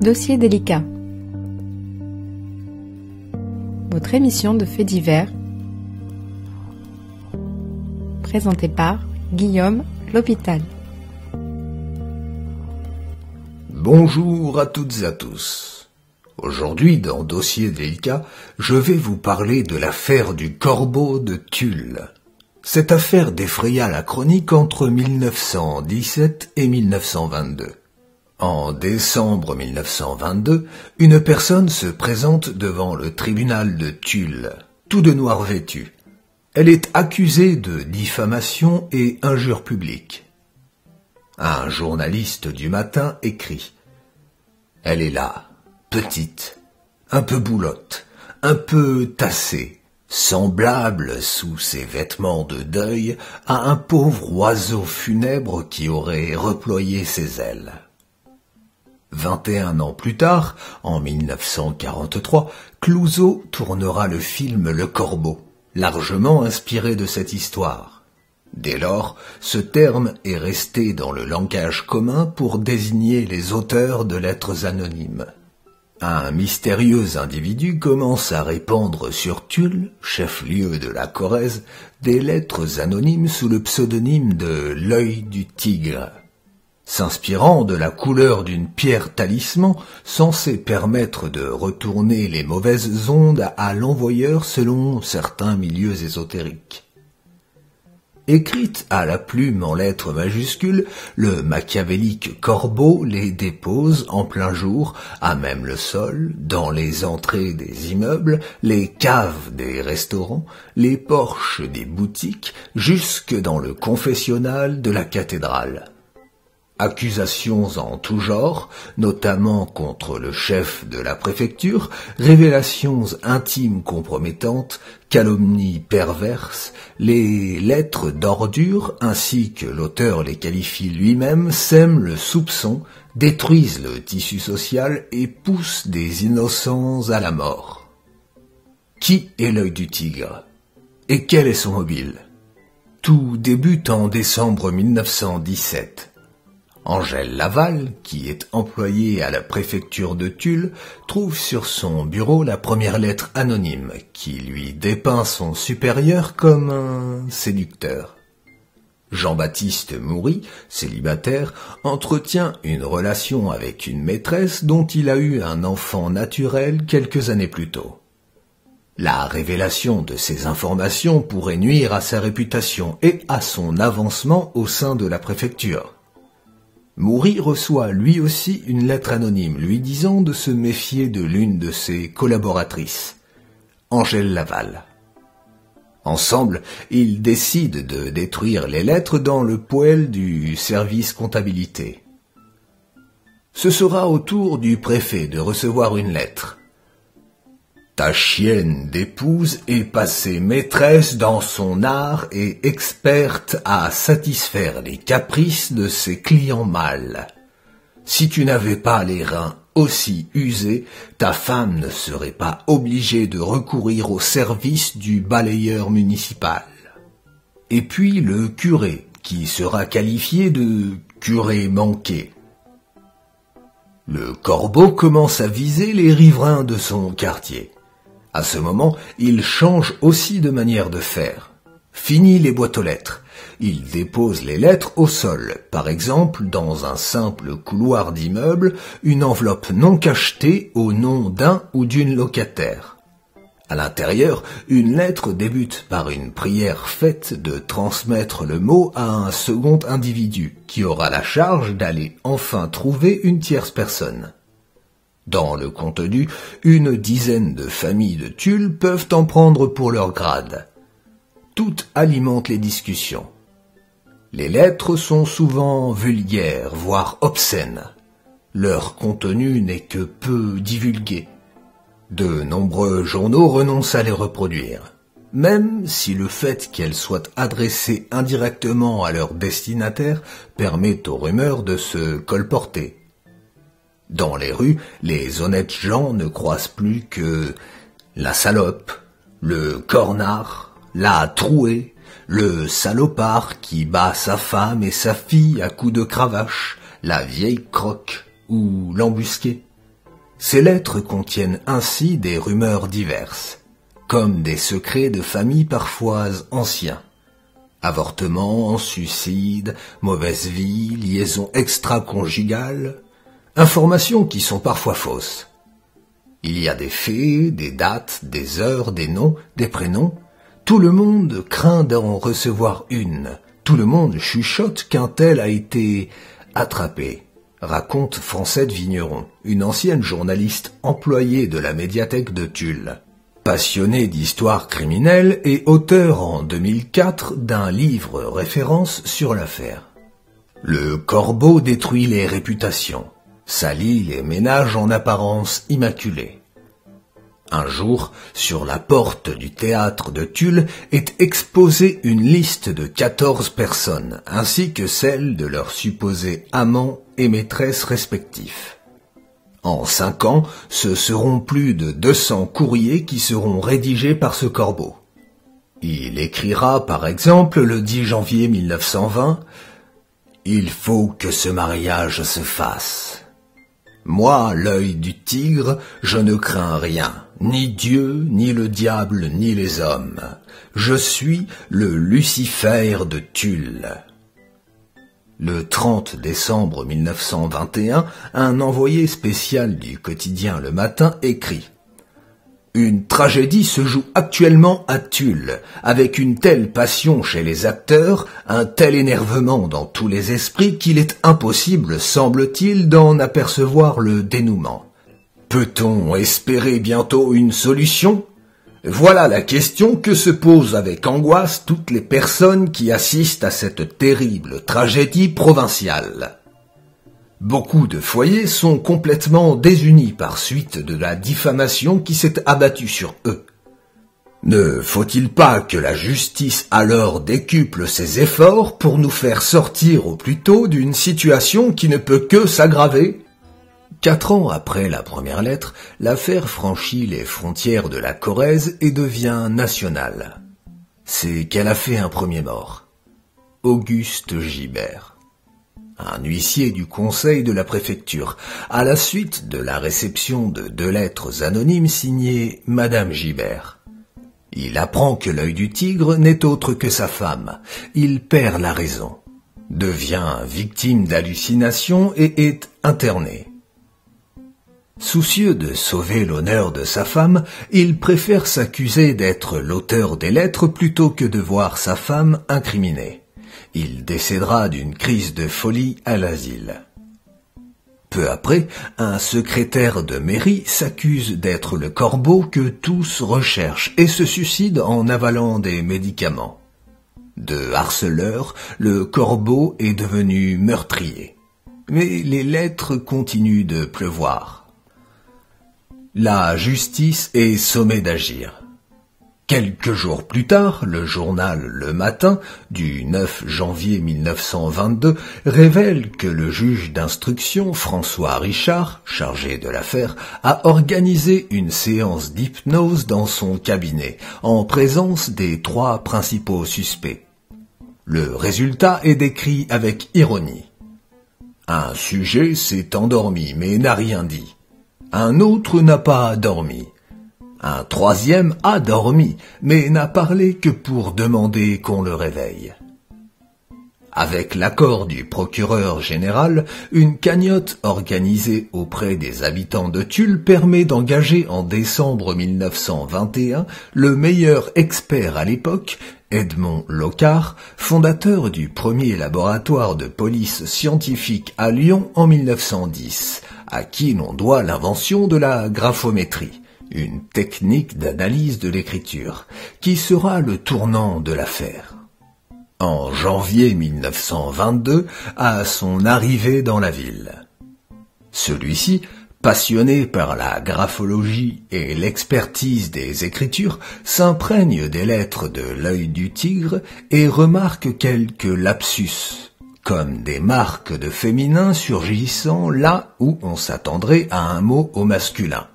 Dossier délicat. Votre émission de faits divers, présentée par Guillaume L'Hôpital. Bonjour à toutes et à tous. Aujourd'hui, dans Dossier délicat, je vais vous parler de l'affaire du corbeau de Tulle. Cette affaire défraya la chronique entre 1917 et 1922. En décembre 1922, une personne se présente devant le tribunal de Tulle, tout de noir vêtu. Elle est accusée de diffamation et injure publique. Un journaliste du matin écrit « Elle est là, petite, un peu boulotte, un peu tassée, semblable sous ses vêtements de deuil à un pauvre oiseau funèbre qui aurait reployé ses ailes. » 21 ans plus tard, en 1943, Clouzot tournera le film Le Corbeau, largement inspiré de cette histoire. Dès lors, ce terme est resté dans le langage commun pour désigner les auteurs de lettres anonymes. Un mystérieux individu commence à répandre sur Tulle, chef-lieu de la Corrèze, des lettres anonymes sous le pseudonyme de l'Œil du Tigre. S'inspirant de la couleur d'une pierre talisman censée permettre de retourner les mauvaises ondes à l'envoyeur selon certains milieux ésotériques. Écrite à la plume en lettres majuscules, le machiavélique corbeau les dépose en plein jour, à même le sol, dans les entrées des immeubles, les caves des restaurants, les porches des boutiques, jusque dans le confessionnal de la cathédrale. Accusations en tout genre, notamment contre le chef de la préfecture, révélations intimes compromettantes, calomnies perverses, les lettres d'ordure, ainsi que l'auteur les qualifie lui-même, sèment le soupçon, détruisent le tissu social et poussent des innocents à la mort. Qui est l'Œil du Tigre? Et quel est son mobile? Tout débute en décembre 1917. Angèle Laval, qui est employée à la préfecture de Tulle, trouve sur son bureau la première lettre anonyme qui lui dépeint son supérieur comme un séducteur. Jean-Baptiste Moury, célibataire, entretient une relation avec une maîtresse dont il a eu un enfant naturel quelques années plus tôt. La révélation de ces informations pourrait nuire à sa réputation et à son avancement au sein de la préfecture. Moury reçoit lui aussi une lettre anonyme lui disant de se méfier de l'une de ses collaboratrices, Angèle Laval. Ensemble, ils décident de détruire les lettres dans le poêle du service comptabilité. Ce sera au tour du préfet de recevoir une lettre. Ta chienne d'épouse est passée maîtresse dans son art et experte à satisfaire les caprices de ses clients mâles. Si tu n'avais pas les reins aussi usés, ta femme ne serait pas obligée de recourir au service du balayeur municipal. Et puis le curé, qui sera qualifié de curé manqué. Le corbeau commence à viser les riverains de son quartier. À ce moment, il change aussi de manière de faire. Fini les boîtes aux lettres. Il dépose les lettres au sol, par exemple dans un simple couloir d'immeuble, une enveloppe non cachetée au nom d'un ou d'une locataire. À l'intérieur, une lettre débute par une prière faite de transmettre le mot à un second individu, qui aura la charge d'aller enfin trouver une tierce personne. Dans le contenu, une dizaine de familles de Tulle peuvent en prendre pour leur grade. Toutes alimentent les discussions. Les lettres sont souvent vulgaires, voire obscènes. Leur contenu n'est que peu divulgué. De nombreux journaux renoncent à les reproduire, même si le fait qu'elles soient adressées indirectement à leur destinataire permet aux rumeurs de se colporter. Dans les rues, les honnêtes gens ne croisent plus que la salope, le cornard, la trouée, le salopard qui bat sa femme et sa fille à coups de cravache, la vieille croque ou l'embusqué. Ces lettres contiennent ainsi des rumeurs diverses, comme des secrets de famille parfois anciens. Avortement, suicide, mauvaise vie, liaison extra-conjugale, informations qui sont parfois fausses. Il y a des faits, des dates, des heures, des noms, des prénoms. Tout le monde craint d'en recevoir une. Tout le monde chuchote qu'un tel a été attrapé, raconte Francette Vigneron, une ancienne journaliste employée de la médiathèque de Tulle. Passionné d'histoire criminelle et auteur en 2004 d'un livre référence sur l'affaire. Le corbeau détruit les réputations, salit les ménages en apparence immaculés. Un jour, sur la porte du théâtre de Tulle est exposée une liste de 14 personnes, ainsi que celle de leurs supposés amants et maîtresses respectifs. En 5 ans, ce seront plus de 200 courriers qui seront rédigés par ce corbeau. Il écrira par exemple le 10 janvier 1920 « Il faut que ce mariage se fasse. Moi, l'œil du tigre, je ne crains rien, ni Dieu, ni le diable, ni les hommes. Je suis le Lucifer de Tulle. » Le 30 décembre 1921, un envoyé spécial du quotidien Le Matin écrit « Une tragédie se joue actuellement à Tulle, avec une telle passion chez les acteurs, un tel énervement dans tous les esprits qu'il est impossible, semble-t-il, d'en apercevoir le dénouement. Peut-on espérer bientôt une solution ? Voilà la question que se posent avec angoisse toutes les personnes qui assistent à cette terrible tragédie provinciale. Beaucoup de foyers sont complètement désunis par suite de la diffamation qui s'est abattue sur eux. Ne faut-il pas que la justice alors décuple ses efforts pour nous faire sortir au plus tôt d'une situation qui ne peut que s'aggraver ? 4 ans après la première lettre, l'affaire franchit les frontières de la Corrèze et devient nationale. C'est qu'elle a fait un premier mort. Auguste Gibert, un huissier du conseil de la préfecture, à la suite de la réception de 2 lettres anonymes signées Madame Gibert. Il apprend que l'œil du tigre n'est autre que sa femme. Il perd la raison, devient victime d'hallucinations et est interné. Soucieux de sauver l'honneur de sa femme, il préfère s'accuser d'être l'auteur des lettres plutôt que de voir sa femme incriminée. Il décédera d'une crise de folie à l'asile. Peu après, un secrétaire de mairie s'accuse d'être le corbeau que tous recherchent et se suicide en avalant des médicaments. De harceleur, le corbeau est devenu meurtrier. Mais les lettres continuent de pleuvoir. La justice est sommée d'agir. Quelques jours plus tard, le journal Le Matin, du 9 janvier 1922, révèle que le juge d'instruction François Richard, chargé de l'affaire, a organisé une séance d'hypnose dans son cabinet, en présence des 3 principaux suspects. Le résultat est décrit avec ironie. Un sujet s'est endormi mais n'a rien dit. Un autre n'a pas dormi. Un 3e a dormi, mais n'a parlé que pour demander qu'on le réveille. Avec l'accord du procureur général, une cagnotte organisée auprès des habitants de Tulle permet d'engager en décembre 1921 le meilleur expert à l'époque, Edmond Locard, fondateur du premier laboratoire de police scientifique à Lyon en 1910, à qui l'on doit l'invention de la graphométrie, une technique d'analyse de l'écriture, qui sera le tournant de l'affaire. En janvier 1922, à son arrivée dans la ville. Celui-ci, passionné par la graphologie et l'expertise des écritures, s'imprègne des lettres de l'œil du tigre et remarque quelques lapsus, comme des marques de féminin surgissant là où on s'attendrait à un mot au masculin,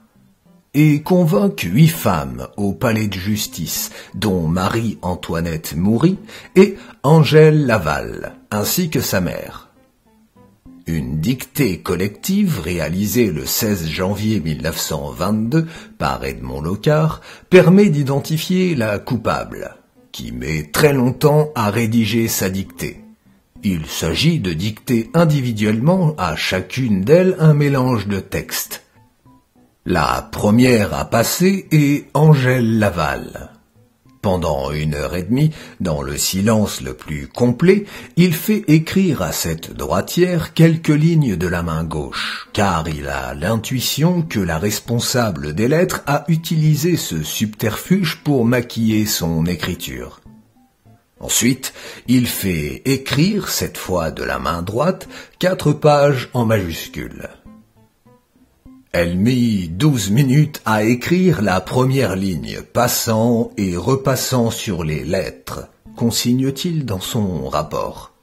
et convoque 8 femmes au palais de justice, dont Marie-Antoinette Moury et Angèle Laval, ainsi que sa mère. Une dictée collective réalisée le 16 janvier 1922 par Edmond Locard permet d'identifier la coupable, qui met très longtemps à rédiger sa dictée. Il s'agit de dicter individuellement à chacune d'elles un mélange de textes. La première à passer est Angèle Laval. Pendant 1h30, dans le silence le plus complet, il fait écrire à cette droitière quelques lignes de la main gauche, car il a l'intuition que la responsable des lettres a utilisé ce subterfuge pour maquiller son écriture. Ensuite, il fait écrire, cette fois de la main droite, 4 pages en majuscules. Elle mit 12 minutes à écrire la première ligne, passant et repassant sur les lettres, consigne-t-il dans son rapport.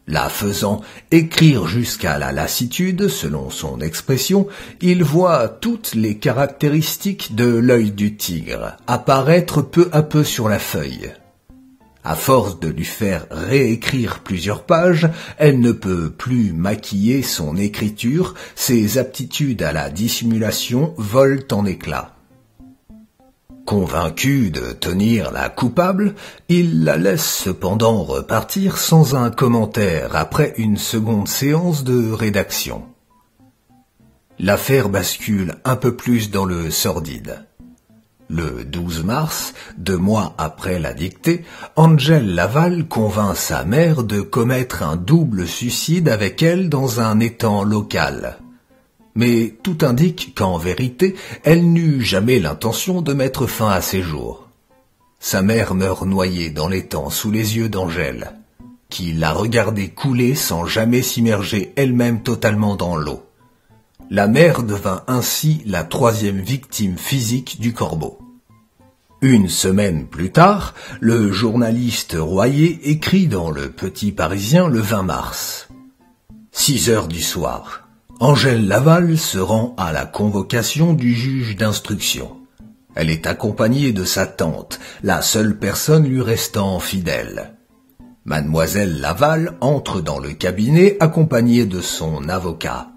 La faisant écrire jusqu'à la lassitude, selon son expression, il voit toutes les caractéristiques de l'œil du tigre apparaître peu à peu sur la feuille. À force de lui faire réécrire plusieurs pages, elle ne peut plus maquiller son écriture, ses aptitudes à la dissimulation volent en éclats. Convaincu de tenir la coupable, il la laisse cependant repartir sans un commentaire après une seconde séance de rédaction. L'affaire bascule un peu plus dans le sordide. Le 12 mars, 2 mois après la dictée, Angèle Laval convainc sa mère de commettre un double suicide avec elle dans un étang local. Mais tout indique qu'en vérité, elle n'eut jamais l'intention de mettre fin à ses jours. Sa mère meurt noyée dans l'étang sous les yeux d'Angèle, qui l'a regardée couler sans jamais s'immerger elle-même totalement dans l'eau. La mère devint ainsi la 3e victime physique du corbeau. Une semaine plus tard, le journaliste Royer écrit dans le Petit Parisien le 20 mars. 6 heures du soir. Angèle Laval se rend à la convocation du juge d'instruction. Elle est accompagnée de sa tante, la seule personne lui restant fidèle. Mademoiselle Laval entre dans le cabinet accompagnée de son avocat.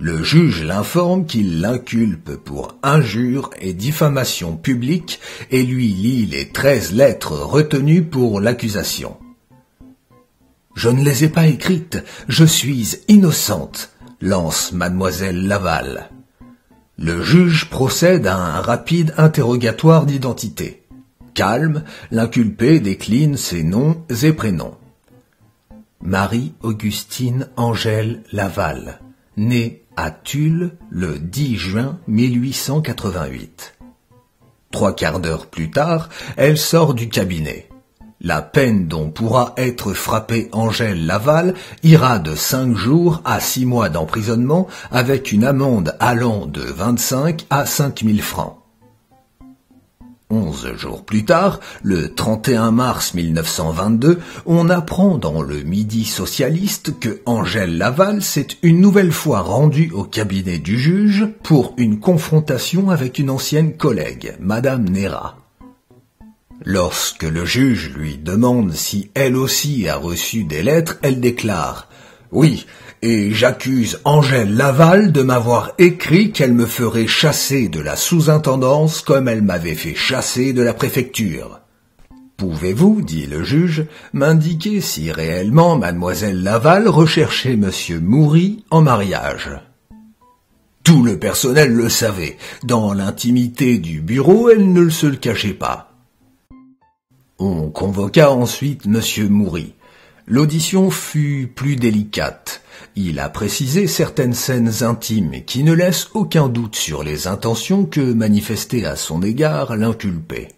Le juge l'informe qu'il l'inculpe pour injure et diffamation publique et lui lit les 13 lettres retenues pour l'accusation. « Je ne les ai pas écrites, je suis innocente », lance mademoiselle Laval. Le juge procède à un rapide interrogatoire d'identité. Calme, l'inculpé décline ses noms et prénoms. Marie-Augustine Angèle Laval, née à Tulle le 10 juin 1888. 3 quarts d'heure plus tard, elle sort du cabinet. La peine dont pourra être frappée Angèle Laval ira de 5 jours à 6 mois d'emprisonnement avec une amende allant de 25 à 5 000 francs. 11 jours plus tard, le 31 mars 1922, on apprend dans le Midi socialiste que Angèle Laval s'est une nouvelle fois rendue au cabinet du juge pour une confrontation avec une ancienne collègue, Madame Nérat. Lorsque le juge lui demande si elle aussi a reçu des lettres, elle déclare « Oui, et j'accuse Angèle Laval de m'avoir écrit qu'elle me ferait chasser de la sous-intendance comme elle m'avait fait chasser de la préfecture. Pouvez-vous, dit le juge, m'indiquer si réellement mademoiselle Laval recherchait monsieur Moury en mariage ? Tout le personnel le savait. Dans l'intimité du bureau, elle ne se le cachait pas. On convoqua ensuite monsieur Moury. L'audition fut plus délicate. Il a précisé certaines scènes intimes qui ne laissent aucun doute sur les intentions que manifestait à son égard l'inculpé.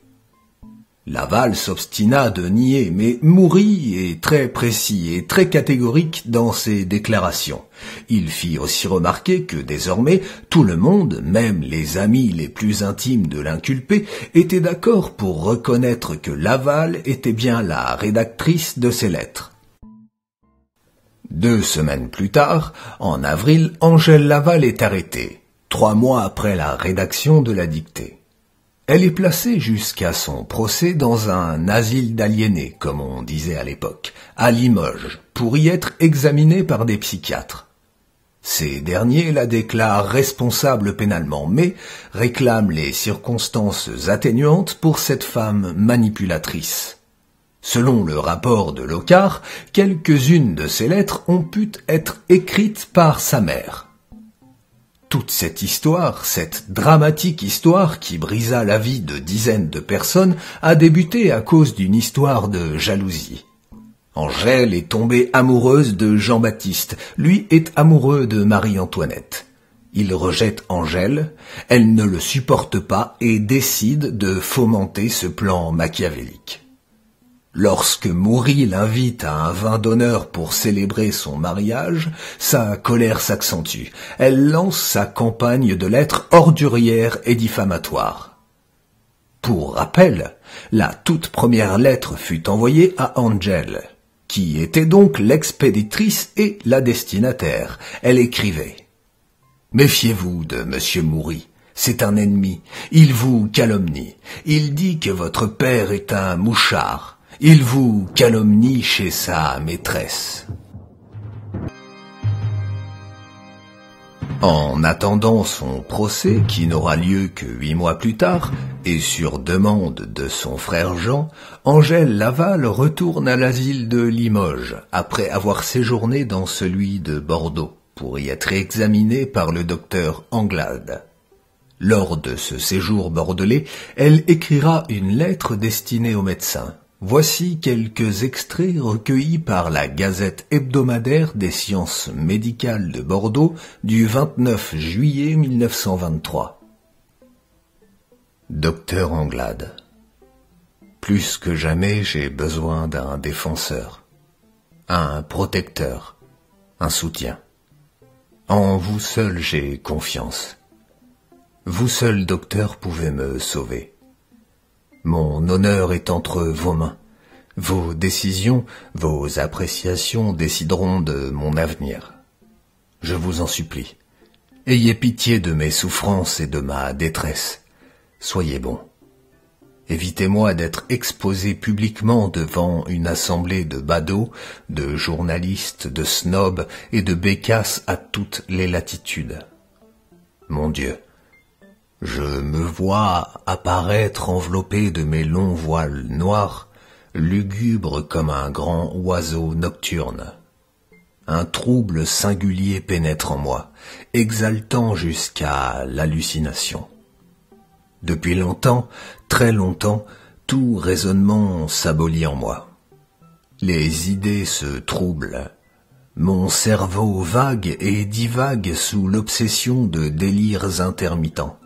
Laval s'obstina de nier, mais Moury est très précis et très catégorique dans ses déclarations. Il fit aussi remarquer que désormais tout le monde, même les amis les plus intimes de l'inculpé, était d'accord pour reconnaître que Laval était bien la rédactrice de ces lettres. 2 semaines plus tard, en avril, Angèle Laval est arrêtée, 3 mois après la rédaction de la dictée. Elle est placée jusqu'à son procès dans un asile d'aliénés, comme on disait à l'époque, à Limoges, pour y être examinée par des psychiatres. Ces derniers la déclarent responsable pénalement, mais réclament les circonstances atténuantes pour cette femme manipulatrice. Selon le rapport de Locard, quelques-unes de ces lettres ont pu être écrites par sa mère. Toute cette histoire, cette dramatique histoire qui brisa la vie de dizaines de personnes, a débuté à cause d'une histoire de jalousie. Angèle est tombée amoureuse de Jean-Baptiste, lui est amoureux de Marie-Antoinette. Il rejette Angèle, elle ne le supporte pas et décide de fomenter ce plan machiavélique. Lorsque Moury l'invite à un vin d'honneur pour célébrer son mariage, sa colère s'accentue. Elle lance sa campagne de lettres ordurières et diffamatoires. Pour rappel, la toute première lettre fut envoyée à Angèle, qui était donc l'expéditrice et la destinataire. Elle écrivait « Méfiez-vous de Monsieur Moury. C'est un ennemi. Il vous calomnie. Il dit que votre père est un mouchard. Il vous calomnie chez sa maîtresse. » En attendant son procès, qui n'aura lieu que 8 mois plus tard, et sur demande de son frère Jean, Angèle Laval retourne à l'asile de Limoges, après avoir séjourné dans celui de Bordeaux, pour y être examinée par le docteur Anglade. Lors de ce séjour bordelais, elle écrira une lettre destinée au médecin. Voici quelques extraits recueillis par la Gazette hebdomadaire des sciences médicales de Bordeaux du 29 juillet 1923. Docteur Anglade, plus que jamais j'ai besoin d'un défenseur, un protecteur, un soutien. En vous seul j'ai confiance. Vous seul, docteur, pouvez me sauver. Mon honneur est entre vos mains. Vos décisions, vos appréciations décideront de mon avenir. Je vous en supplie. Ayez pitié de mes souffrances et de ma détresse. Soyez bon. Évitez-moi d'être exposé publiquement devant une assemblée de badauds, de journalistes, de snobs et de bécasses à toutes les latitudes. Mon Dieu, je me vois apparaître enveloppé de mes longs voiles noirs, lugubre comme un grand oiseau nocturne. Un trouble singulier pénètre en moi, exaltant jusqu'à l'hallucination. Depuis longtemps, très longtemps, tout raisonnement s'abolit en moi. Les idées se troublent. Mon cerveau vague et divague sous l'obsession de délires intermittents.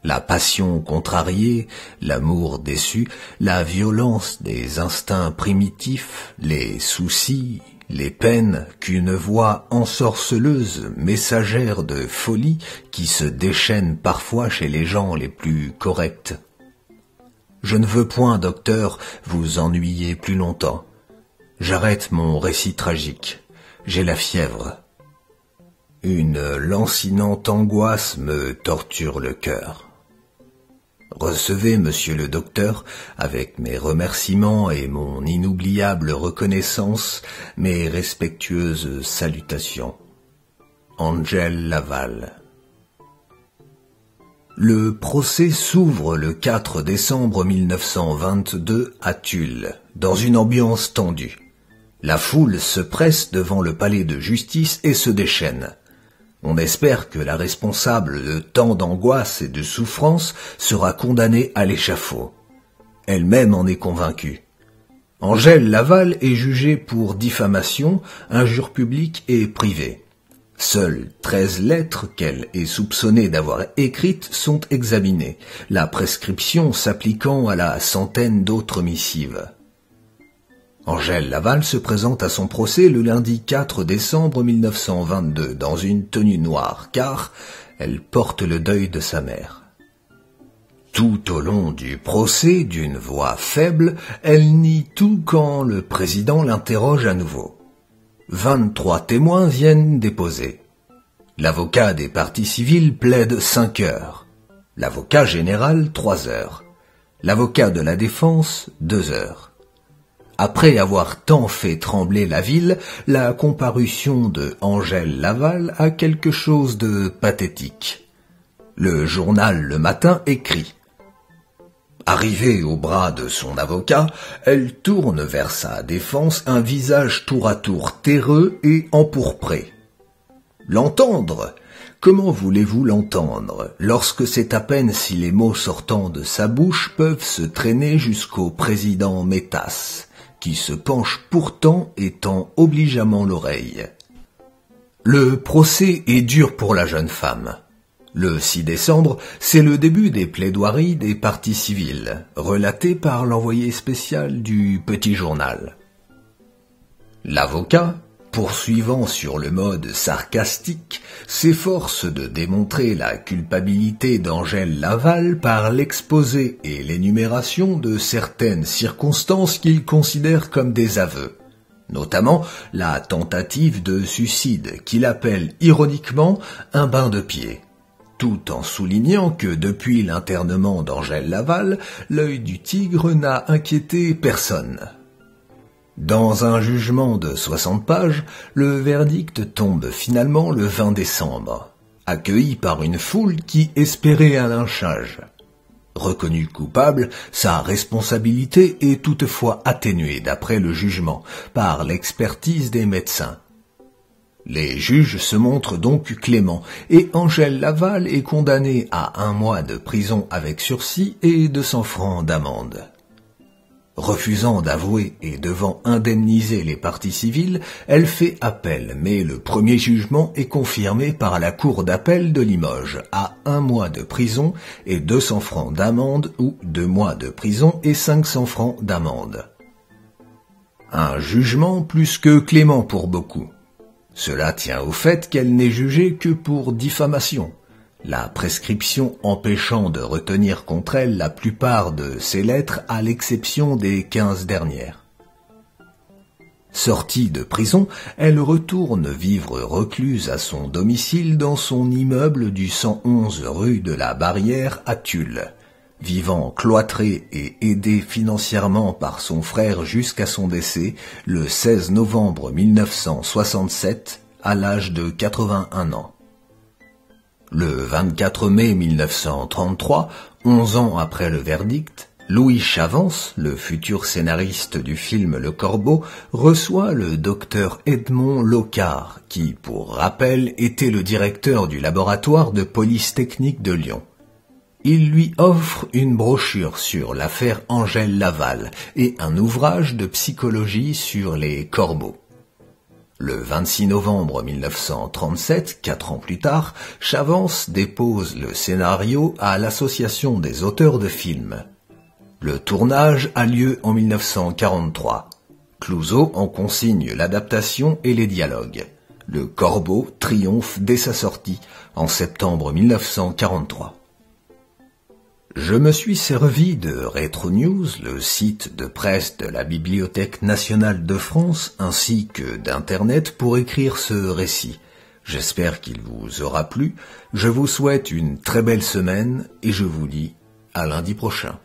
La passion contrariée, l'amour déçu, la violence des instincts primitifs, les soucis, les peines qu'une voix ensorceleuse, messagère de folie, qui se déchaîne parfois chez les gens les plus corrects. Je ne veux point, docteur, vous ennuyer plus longtemps. J'arrête mon récit tragique. J'ai la fièvre. Une lancinante angoisse me torture le cœur. Recevez, monsieur le docteur, avec mes remerciements et mon inoubliable reconnaissance, mes respectueuses salutations. Angèle Laval. Le procès s'ouvre le 4 décembre 1922 à Tulle, dans une ambiance tendue. La foule se presse devant le palais de justice et se déchaîne. On espère que la responsable de tant d'angoisse et de souffrance sera condamnée à l'échafaud. Elle-même en est convaincue. Angèle Laval est jugée pour diffamation, injure publique et privée. Seules 13 lettres qu'elle est soupçonnée d'avoir écrites sont examinées, la prescription s'appliquant à la centaine d'autres missives. Angèle Laval se présente à son procès le lundi 4 décembre 1922 dans une tenue noire, car elle porte le deuil de sa mère. Tout au long du procès, d'une voix faible, elle nie tout quand le président l'interroge à nouveau. 23 témoins viennent déposer. L'avocat des parties civiles plaide 5 heures. L'avocat général, 3 heures. L'avocat de la défense, 2 heures. Après avoir tant fait trembler la ville, la comparution de Angèle Laval a quelque chose de pathétique. Le journal Le Matin écrit: Arrivée au bras de son avocat, elle tourne vers sa défense un visage tour à tour terreux et empourpré. L'entendre? Comment voulez-vous l'entendre, lorsque c'est à peine si les mots sortant de sa bouche peuvent se traîner jusqu'au président Métas, qui se penche pourtant et tend obligeamment l'oreille. Le procès est dur pour la jeune femme. Le 6 décembre, c'est le début des plaidoiries des parties civiles, relatées par l'envoyé spécial du Petit Journal. L'avocat, poursuivant sur le mode sarcastique, s'efforce de démontrer la culpabilité d'Angèle Laval par l'exposé et l'énumération de certaines circonstances qu'il considère comme des aveux, notamment la tentative de suicide qu'il appelle ironiquement un bain de pied, tout en soulignant que depuis l'internement d'Angèle Laval, l'œil du tigre n'a inquiété personne. Dans un jugement de 60 pages, le verdict tombe finalement le 20 décembre, accueilli par une foule qui espérait un lynchage. Reconnu coupable, sa responsabilité est toutefois atténuée d'après le jugement par l'expertise des médecins. Les juges se montrent donc cléments et Angèle Laval est condamnée à 1 mois de prison avec sursis et 200 francs d'amende. Refusant d'avouer et devant indemniser les parties civiles, elle fait appel, mais le premier jugement est confirmé par la cour d'appel de Limoges à 1 mois de prison et 200 francs d'amende ou 2 mois de prison et 500 francs d'amende. Un jugement plus que clément pour beaucoup. Cela tient au fait qu'elle n'est jugée que pour diffamation, la prescription empêchant de retenir contre elle la plupart de ses lettres à l'exception des 15 dernières. Sortie de prison, elle retourne vivre recluse à son domicile dans son immeuble du 111 rue de la Barrière à Tulle, vivant cloîtrée et aidée financièrement par son frère jusqu'à son décès le 16 novembre 1967 à l'âge de 81 ans. Le 24 mai 1933, 11 ans après le verdict, Louis Chavance, le futur scénariste du film Le Corbeau, reçoit le docteur Edmond Locard, qui, pour rappel, était le directeur du laboratoire de police technique de Lyon. Il lui offre une brochure sur l'affaire Angèle Laval et un ouvrage de psychologie sur les corbeaux. Le 26 novembre 1937, 4 ans plus tard, Chavance dépose le scénario à l'Association des auteurs de films. Le tournage a lieu en 1943. Clouzot en consigne l'adaptation et les dialogues. Le Corbeau triomphe dès sa sortie, en septembre 1943. Je me suis servi de Retro News, le site de presse de la Bibliothèque nationale de France, ainsi que d'Internet pour écrire ce récit. J'espère qu'il vous aura plu. Je vous souhaite une très belle semaine et je vous dis à lundi prochain.